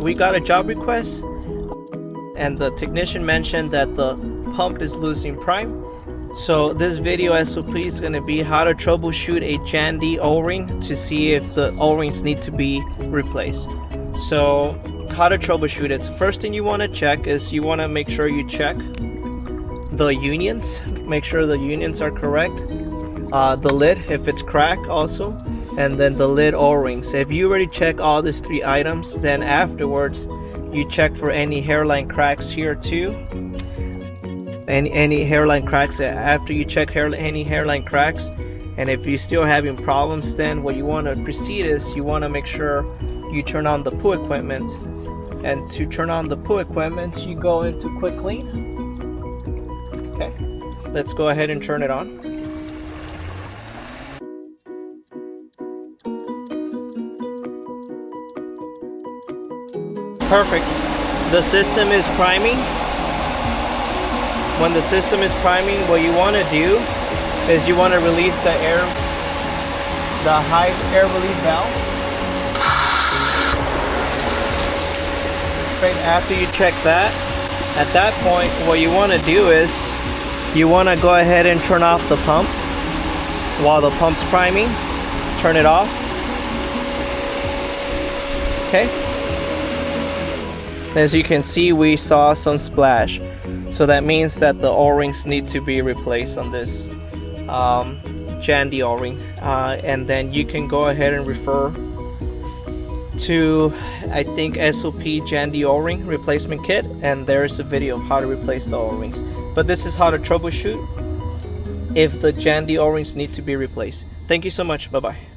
we got a job request and the technician mentioned that the pump is losing prime. So this video SOP is going to be how to troubleshoot a Jandy O-Ring to see if the O-rings need to be replaced. So how to troubleshoot it. First thing you want to check is you want to make sure you check the unions. Make sure the unions are correct. The lid, if it's cracked also, and then the lid O-rings. If you already check all these 3 items, then afterwards you check for any hairline cracks here too. Any hairline cracks. After you check any hairline cracks, and if you're still having problems, then what you want to proceed is you want to make sure you turn on the pool equipment. And to turn on the pool equipment, you go into quick clean. Okay, let's go ahead and turn it on. Perfect. The system is priming. When the system is priming, what you want to do is you want to release the high air release valve. Right after you check that, at that point, what you want to do is you want to go ahead and turn off the pump while the pump's priming. Just turn it off. Okay. As you can see, we saw some splash. So that means that the O-rings need to be replaced on this Jandy O-Ring. And then you can go ahead and refer to, I think, SOP Jandy O-Ring replacement kit. And there's a video of how to replace the O-rings. But this is how to troubleshoot if the Jandy O-rings need to be replaced. Thank you so much. Bye-bye.